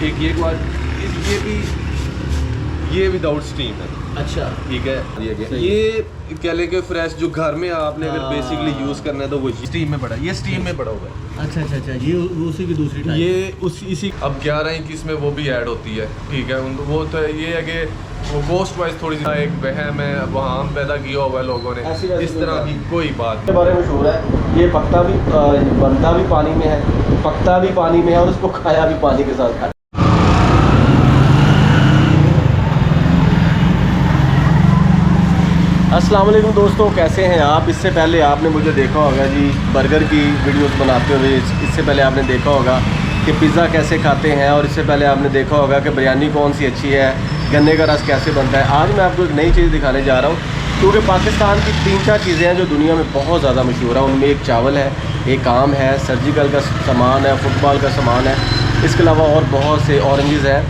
एक ये भी ये विदाउट स्टीम है। अच्छा ठीक है, ये कह लें कि फ्रेश जो घर में आपने अगर बेसिकली यूज़ करना है तो वो स्टीम में पड़ा, ये स्टीम में पड़ा हुआ है। अच्छा, ये उसी की दूसरी टाइप। ये इसी अब 11-21 में वो भी ऐड होती है। ठीक है, वो तो ये है कि वो कोस्ट वाइज थोड़ी सी एक वहम है, वहाँ हम पैदा किया हुआ है लोगों ने, इस तरह की कोई बात नहीं। बारे मशहूर है, ये पकता भी बनता भी पानी में है, पकता भी पानी में है और उसको खाया भी पानी के साथ खाया। अस्सलाम वालेकुम दोस्तों, कैसे हैं आप। इससे पहले आपने मुझे देखा होगा जी बर्गर की वीडियोस बनाते हुए। इससे पहले आपने देखा होगा कि पिज़्ज़ा कैसे खाते हैं, और इससे पहले आपने देखा होगा कि बिरयानी कौन सी अच्छी है, गन्ने का रस कैसे बनता है। आज मैं आपको एक नई चीज़ दिखाने जा रहा हूँ, क्योंकि पाकिस्तान की 3-4 चीज़ें हैं जो दुनिया में बहुत ज़्यादा मशहूर है। उनमें एक चावल है, एक आम है, सर्जिकल का सामान है, फुटबॉल का सामान है, इसके अलावा और बहुत से ऑरेंजेस हैं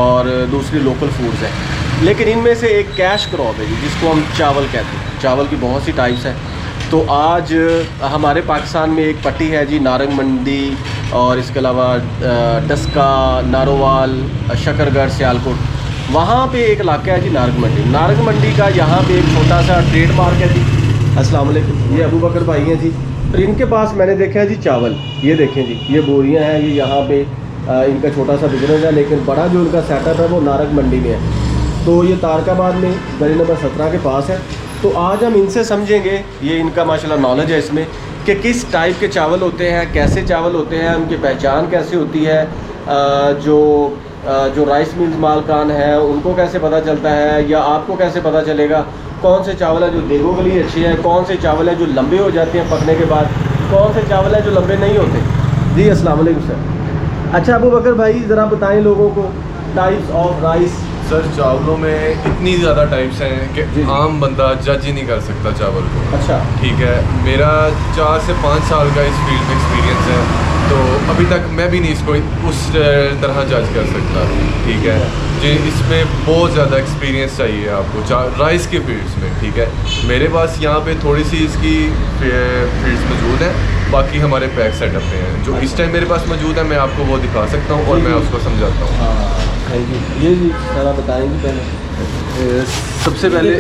और दूसरी लोकल फूड्स हैं। लेकिन इनमें से एक कैश क्रॉप है जी, जिसको हम चावल कहते हैं। चावल की बहुत सी टाइप्स हैं। तो आज हमारे पाकिस्तान में एक पट्टी है जी, नारंग मंडी, और इसके अलावा डस्का, नारोवाल, शकरगढ़, सियालकोट, वहाँ पे एक इलाका है जी नारंग मंडी। नारंग मंडी का यहाँ पे एक छोटा सा ट्रेडमार्क है जी। अस्सलाम वालेकुम, ये अबू बकर भाई हैं जी, और इनके पास मैंने देखा है जी चावल। ये देखें जी, ये बोरियाँ हैं, ये यहाँ पे इनका छोटा सा बिजनेस है, लेकिन बड़ा जो इनका सेटअप है वो नारंग मंडी में है। तो ये तारकाबाद में गली नंबर 17 के पास है। तो आज हम इनसे समझेंगे, ये इनका माशाल्लाह नॉलेज है इसमें, कि किस टाइप के चावल होते हैं, कैसे चावल होते हैं, उनकी पहचान कैसे होती है, जो राइस मिल्स मालकान है उनको कैसे पता चलता है, या आपको कैसे पता चलेगा कौन से चावल है जो देगों के लिए अच्छे हैं, कौन से चावल है जो लंबे हो जाते हैं पकने के बाद, कौन से चावल है जो लंबे नहीं होते। जी अस्सलाम वालेकुम सर। अच्छा अबू बकर भाई, ज़रा बताएं लोगों को टाइप्स ऑफ राइस। सर चावलों में इतनी ज़्यादा टाइप्स हैं कि आम बंदा जज ही नहीं कर सकता चावल को। अच्छा ठीक है, मेरा 4 से 5 साल का इस फील्ड में एक्सपीरियंस है, तो अभी तक मैं भी नहीं इसको उस तरह जज कर सकता। ठीक है जी, इसमें बहुत ज़्यादा एक्सपीरियंस चाहिए आपको राइस के फील्ड्स में। ठीक है, मेरे पास यहाँ पे थोड़ी सी इसकी फील्ड्स मौजूद हैं, बाकी हमारे पैक सेटअप में हैं। जो इस टाइम मेरे पास मौजूद है मैं आपको वो दिखा सकता हूँ और मैं उसको समझाता हूँ। Thank you. ये जी सारा बताएंगे पहले। सबसे पहले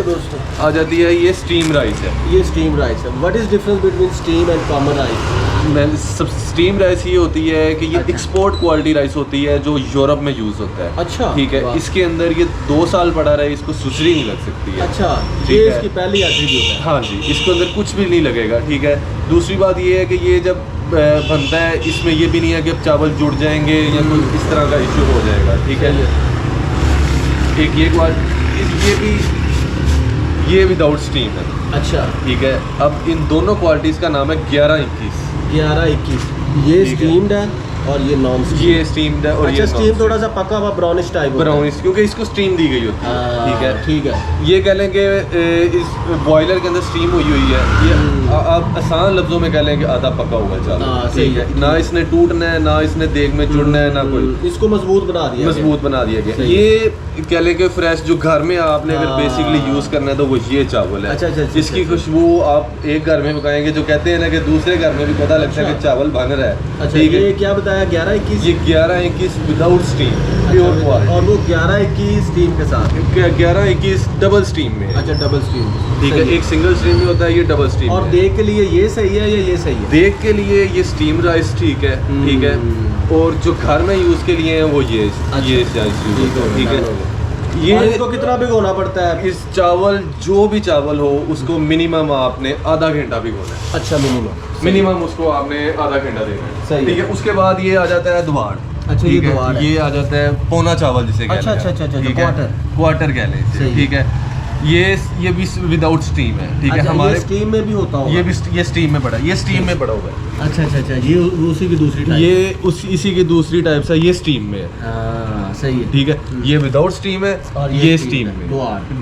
आ जाती है ये स्टीम राइस है। ये स्टीम राइस है। What is difference between steam and common rice? सब स्टीम राइस ये होती है कि ये एक्सपोर्ट क्वालिटी राइस होती है जो यूरोप में यूज़ होता है। अच्छा ठीक है, इसके अंदर ये 2 साल पड़ा रहे, इसको सुसरी नहीं लग सकती है। अच्छा, ये इसकी पहली एट्रीब्यूट है। हाँ जी, इसके अंदर कुछ भी नहीं लगेगा। ठीक है, दूसरी बात ये है कि ये जब बनता है इसमें ये भी नहीं है कि अब चावल जुड़ जाएंगे या कोई इस तरह का इश्यू हो जाएगा। ठीक है, एक ये विदाउट स्टीम है। अच्छा ठीक है, अब इन दोनों क्वालिटीज़ का नाम है 11-21। 11-21 ये स्टीम्ड है और ये नॉन स्टीम। ये स्टीम्ड है और अच्छा, ये स्टीम थोड़ा सा पका हुआ ब्राउनिश टाइप ब्राउनिश, क्योंकि इसको स्टीम दी गई होती है। ठीक है, ठीक है। ये कह लें कि इस बॉयलर के अंदर स्टीम हुई है। ये आप आसान लफ्जों में कह लें कि आधा पका हुआ है चावल। ठीक है, ना इसने टूटना है, ना इसने देग में जुड़ना है, ना कोई, इसको मजबूत बना दिया गया। ये कह लें कि फ्रेश जो घर में आपने अगर बेसिकली यूज़ करना है तो वो ये चावल है। अच्छा, इसकी खुशबू आप एक घर में पकाएंगे, जो कहते हैं ना कि दूसरे घर में भी पता लगता है कि चावल बन रहा है। अच्छा, ये क्या बताया 11-21? ये 11-21 विदाउट स्टीम प्योर क्वालिटी, और वो 11-21 स्टीम के साथ। 11-21 डबल स्टीम में। अच्छा, डबल स्टीम। ठीक है, एक सिंगल स्टीम में होता है, ये डबल स्टीम। और देख के लिए ये सही है या ये सही है? देख के लिए ये स्टीम राइस ठीक है। ठीक है, और जो घर में यूज़ के लिए है वो ये राइस यूज़ होता है। ठीक है, ये इसको कितना भिगोना पड़ता है? इस चावल जो भी चावल हो उसको मिनिमम आपने आधा घंटा भिगोना है। अच्छा, मिनिमम उसको आपने आधा घंटा देना है। सही। ठीक है, उसके बाद ये आ जाता है द्वार। अच्छा, ये द्वार है। ये आ जाता है पौना चावल जिसे कहते हैं। अच्छा, क्वार्टर कह लें इसे। ठीक है, ये भी विदाउट स्टीम है। ठीक है, हमारे स्टीम में भी होता होगा। ये स्टीम में पड़ा, ये स्टीम में पड़ा हुआ है। अच्छा, ये उसी की दूसरी टाइप। ये इसी की दूसरी टाइप से ये स्टीम में है। सही है। ठीक है, ये विदाउट स्टीम है और ये स्टीम में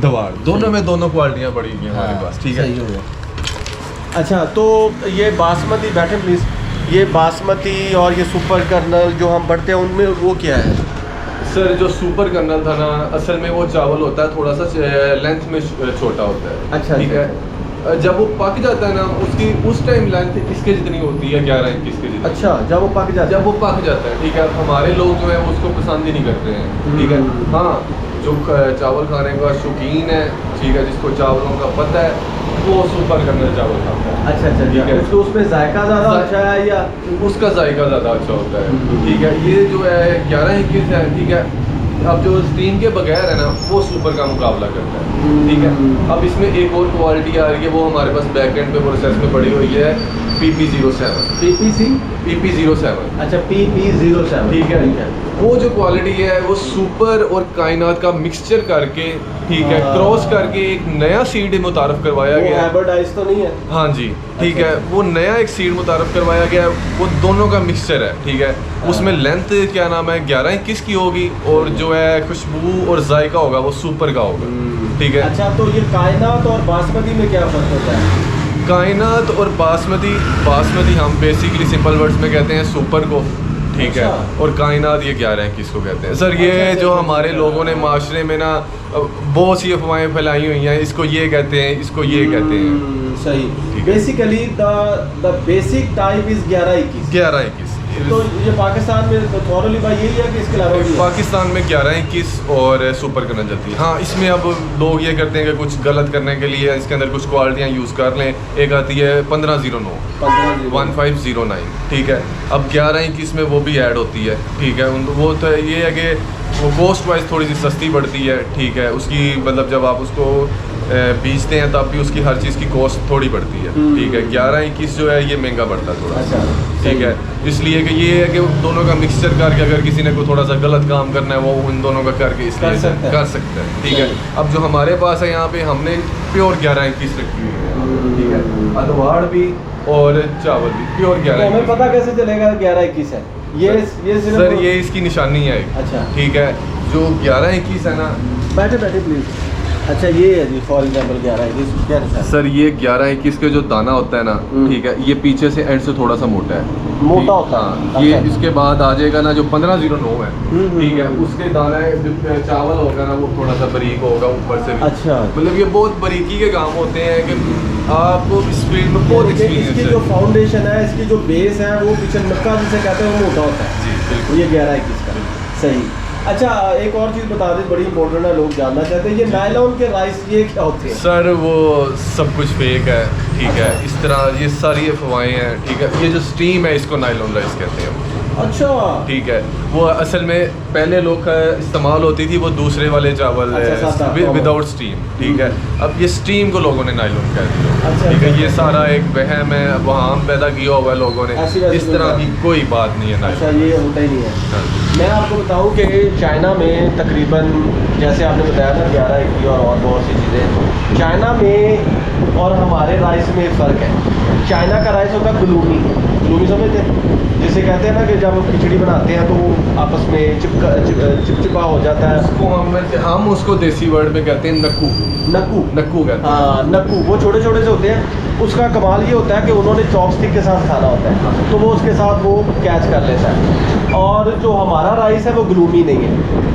द्वार। दोनों में दोनों क्वालिटियाँ पड़ी हुई हैं हमारे पास। ठीक है, सही हो गया। अच्छा, तो ये बासमती, बैठे प्लीज, ये बासमती और ये सुपर कर्नल जो हम पढ़ते हैं उनमें वो क्या है? सर जो सुपर कर्नल था ना, असल में वो चावल होता है थोड़ा सा लेंथ में छोटा होता है। अच्छा, ठीक है, जब वो पक जाता है ना उसकी उस टाइम लेंथ इसके जितनी होती है 11 इंच इसके जितनी। अच्छा, जब वो पक जाता जब वो पक जाता है, ठीक है। हमारे लोग जो है उसको पसंद ही नहीं करते हैं, ठीक है। हाँ, जो चावल खाने का शौकीन है, ठीक है, जिसको चावलों का पता है, वो सुपर कर्नल चावल खाता है। अच्छा अच्छा, ठीक है। उसको उसमें जायका ज़्यादा अच्छा है या उसका जायका ज़्यादा अच्छा होता है, ठीक है। ये जो है 11-21 है, ठीक है। अब जो स्टीम के बगैर है ना वो सुपर का मुकाबला करता है, ठीक है। अब इसमें एक और क्वालिटी आ रही है, वो हमारे पास बैक एंड पे प्रोसेस में पड़ी हुई है, PP07। PP07। अच्छा, PP07, ठीक है। वो जो क्वालिटी है वो सुपर और कायनात का मिक्सचर करके, ठीक है, क्रॉस करके एक नया सीड मुतारफ करवाया वो गया है। हाइब्रिडाइज तो नहीं है? हाँ जी, ठीक अच्छा। है। वो नया एक सीड मुतारफ करवाया गया है, वो दोनों का मिक्सचर है, ठीक है। उसमें लेंथ क्या नाम है 11-21 की होगी, और जो है खुशबू और जायका होगा वो सुपर का होगा, ठीक है। अच्छा, तो ये कायनात और बासमती में क्या फ़र्क होता है? कायनात और बासमती हम बेसिकली सिंपल वर्ड्स में कहते हैं सुपर को, ठीक है। अच्छा। और कायनात ये 11-21 को कहते हैं सर। ये अच्छा, जो अच्छा, हमारे अच्छा। लोगों ने माशरे में ना बहुत सी अफवाहें फैलाई हुई हैं, इसको ये कहते हैं, इसको ये कहते हैं। सही। ठीक है। Basically the basic type is 11-21। 11-21 तो ये पाकिस्तान में तो थॉरली भाई यही है कि इसके अलावा भी है? पाकिस्तान में 11-21 और सुपर कर्नल जाती है। हाँ, इसमें अब लोग ये करते हैं कि कुछ गलत करने के लिए इसके अंदर कुछ क्वालिटियाँ यूज़ कर लें। एक आती है 1509 1509, ठीक है। अब 11-21 में वो भी ऐड होती है, ठीक है। वो तो ये है कि वो कॉस्ट वाइज थोड़ी सी सस्ती पड़ती है, ठीक है। उसकी मतलब जब आप उसको बेचते हैं तब भी उसकी हर चीज़ की कॉस्ट थोड़ी बढ़ती है, ठीक है। 11-21 जो है ये महंगा पड़ता है थोड़ा, अच्छा, ठीक है। इसलिए कि ये है कि दोनों का मिक्सचर करके अगर किसी ने कोई थोड़ा सा गलत काम करना है वो उन दोनों का करके इसलिए कर सकता है, ठीक है। अब जो हमारे पास है यहाँ पे हमने प्योर 11-21 रखी हुई है, ठीक है। अदवाड़ भी और चावल भी प्योर तो हमें 11-21। पता कैसे चलेगा 11-21 है? ये सिर्फ सर ये इसकी निशानी है, अच्छा, ठीक है। जो 11-21 है ना, बैठे बैठे प्लीज। अच्छा, ये है जी फॉर एग्जांपल 11-21 क्या है सर ये 11-21 के जो दाना होता है ना, ठीक है, ये पीछे से एंड से थोड़ा सा मोटा है, मोटा होता हाँ। है। ये अच्छा। इसके बाद आ जाएगा ना जो 1509 है, ठीक है। उसके दाना जो चावल होगा ना वो थोड़ा सा बारीक होगा ऊपर से भी। अच्छा, मतलब ये बहुत बारीकी के काम होते हैं कि आपको इस फील्ड में बहुत इसकी एक्सपीरियंस जो है। फाउंडेशन है, इसकी जो बेस है वो पीछे नक्का जिसे कहते हैं वो मोटा होता है। जी बिल्कुल। ये 11-21 का सही। अच्छा, एक और चीज़ बता दें, बड़ी इंपॉर्टेंट है, लोग जानना चाहते हैं, ये नायलॉन के राइस ये क्या होते हैं? सर वो सब कुछ फेक है, ठीक है। इस तरह ये सारी अफवाहें हैं, ठीक है। ये जो स्टीम है इसको नायलॉन राइस कहते हैं, अच्छा, ठीक है। वो असल में पहले लोग इस्तेमाल होती थी वो दूसरे वाले चावल अच्छा, सादा। विदाउट स्टीम, ठीक है। अब ये स्टीम को लोगों ने नायलॉन कह दिया, अच्छा, ठीक है। अच्छा, ये अच्छा। सारा एक वहम है, वहम पैदा किया हुआ है लोगों ने, ऐसी वैसी इस कोई तरह बात की नहीं। कोई बात नहीं है अच्छा, नायलॉन। ये होता ही नहीं है। हाँ। मैं आपको बताऊं कि चाइना में तकरीबन जैसे आपने बताया था 11-21 और बहुत सी चीज़ें, चाइना में और हमारे राइस में फ़र्क है। चाइना का राइस होता है ग्लूमी समझते हैं, जिसे कहते हैं ना कि जब खिचड़ी बनाते हैं तो वो आपस में चिपचिपा हो जाता है। उसको हम उसको देसी वर्ड में कहते हैं नक्कू। नक्कू नक्कू कहते हैं। हाँ, नक्कू वो छोटे छोटे से होते हैं। उसका कमाल ये होता है कि उन्होंने चॉपस्टिक के साथ खाना होता है, तो वो उसके साथ वो कैच कर लेता है। और जो हमारा राइस है वो ग्लूमी नहीं है।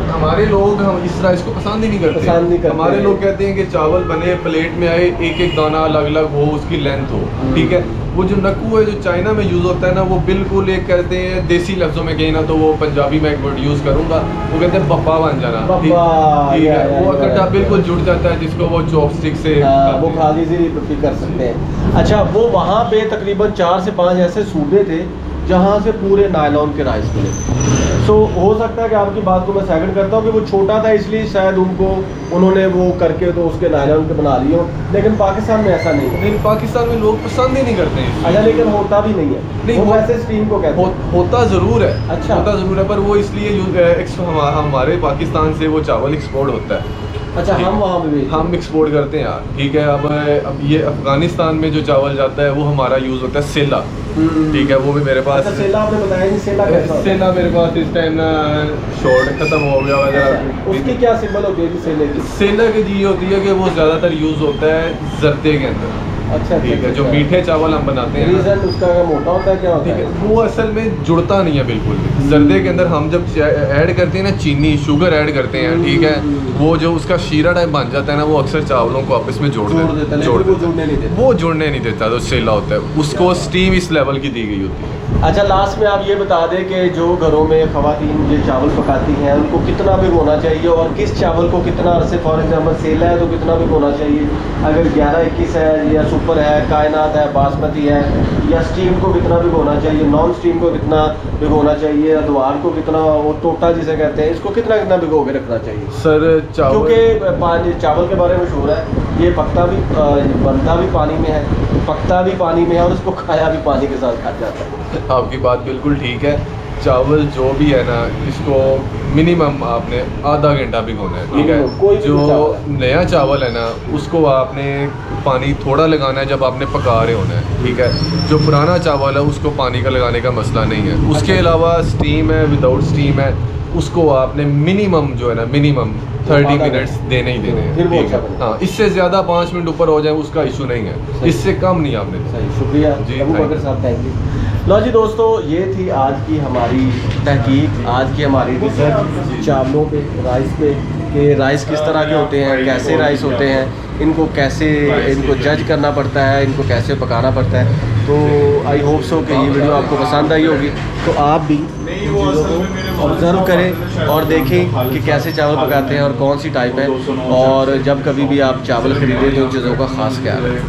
हमारे लोग हम इस राइस को पसंद ही नहीं करते। पसंद नहीं करते। हमारे लोग कहते हैं कि चावल बने प्लेट में आए, एक एक दाना अलग अलग हो, उसकी लेंथ हो, ठीक है। वो जो नक्कू है जो चाइना में यूज़ होता है ना, वो बिल्कुल एक कहते हैं देसी लफ्ज़ों में कहीं ना, तो वो पंजाबी में एक वर्ड यूज़ करूँगा, वो कहते हैं बप्पा बन जाना, ठीक है। वो इकट्ठा बिल्कुल जुड़ जाता है जिसको वो चॉपस्टिक से वो खाली से भी कर सकते हैं। अच्छा, वो वहाँ पे तकरीबन 4 से 5 ऐसे सूबे थे जहाँ से पूरे नायलॉन के राइस मिले। सो हो सकता है कि आपकी बात को मैं सेकंड करता हूँ कि वो छोटा था इसलिए शायद उन्होंने वो करके तो उसके नायलॉन के बना लिए हो, लेकिन पाकिस्तान में ऐसा नहीं है। लेकिन पाकिस्तान में लोग पसंद ही नहीं करते हैं। अच्छा, लेकिन होता भी नहीं है। नहीं, वो वैसे स्टीम को कहते हैं। होता ज़रूर है। अच्छा। होता ज़रूर है, पर वो इसलिए हमारे पाकिस्तान से वो चावल एक्सपोर्ट होता है। अच्छा, हम वहाँ पे भी हम एक्सपोर्ट करते हैं यार, ठीक है। अब ये अफगानिस्तान में जो चावल जाता है वो हमारा यूज़ होता है सेला, ठीक है। वो भी मेरे पास अच्छा, सेला आपने बताया नहीं, सेला कैसा होता है? सेला मेरे पास इस टाइम ना शॉर्ट खत्म हो गया वगैरह। उसकी क्या सिंबल होती है कि सेले की? सेला की जी होती है कि वो ज़्यादातर यूज़ होता है जर्दे के अंदर, अच्छा, ठीक है। जो अच्छा। मीठे चावल हम बनाते हैं ना, रीज़न उसका मोटा होता है, क्या होता ठीक है? है, वो असल में जुड़ता नहीं है बिल्कुल भी। जर्दे के अंदर हम जब ऐड करते हैं ना चीनी, शुगर ऐड करते हैं, ठीक है, वो जो उसका शीरा टाइप बन जाता है ना, वो अक्सर चावलों को आपस में जोड़ जोड़ देता है, देता लेकिन वो जुड़ने नहीं देता। वो जुड़ने नहीं देता, तो सेला होता है, उसको स्टीम इस लेवल की दी गई होती है। अच्छा, लास्ट में आप ये बता दें कि जो घरों में ख़वातीन ये चावल पकाती हैं उनको कितना भिगोना चाहिए, और किस चावल को कितना अरसे, फॉर एग्जांपल सेला है तो कितना भिगोना चाहिए, अगर 11-21 है या सुपर है, कायनात है, बासमती है, या स्टीम को कितना भिगोना चाहिए, नॉन स्टीम को कितना भिगोना चाहिए, अदवार को कितना, वो टोटा जिसे कहते हैं, इसको कितना कितना भिगो के रखना चाहिए? सर चावल, क्योंकि चावल के बारे में मशहूर है, ये पकता भी, बनता भी पानी में है, पकता भी पानी में है, और उसको खाया भी पानी के साथ खा जाता है। आपकी बात बिल्कुल ठीक है। चावल जो भी है ना, इसको मिनिमम आपने आधा घंटा भिगोना है, ठीक कोई है। भी जो चावल है। नया चावल है ना, उसको आपने पानी थोड़ा लगाना है जब आपने पका रहे होना है, ठीक है। जो पुराना चावल है उसको पानी का लगाने का मसला नहीं है। उसके अच्छा। अलावा स्टीम है, विदाउट स्टीम है, उसको आपने मिनिमम जो है ना, मिनिमम 30 आधा मिनट्स देने ही देने फिर हैं, वो ठीक है। अच्छा बनेगा। हाँ, इससे ज़्यादा 5 मिनट ऊपर हो जाए उसका इशू नहीं है, सही। इससे कम नहीं आपने देना। सही, शुक्रिया जी, अबू thank बकर you। साहब, थैंक यू। लो जी दोस्तों, ये थी आज की हमारी तहकीक, आज की हमारी रिसर्च चावलों पे, राइस पे, कि राइस किस तरह के होते हैं, कैसे राइस होते हैं, इनको कैसे, इनको जज करना पड़ता है, इनको कैसे पकाना पड़ता है। तो आई होप सो कि ये वीडियो आपको पसंद आई होगी, तो आप भी चीज़ों को ऑब्ज़र्व करें और देखें कि कैसे चावल पकाते हैं और कौन सी टाइप है, और जब कभी भी आप चावल ख़रीदें तो इन चीज़ों का ख़ास ख्याल रखें।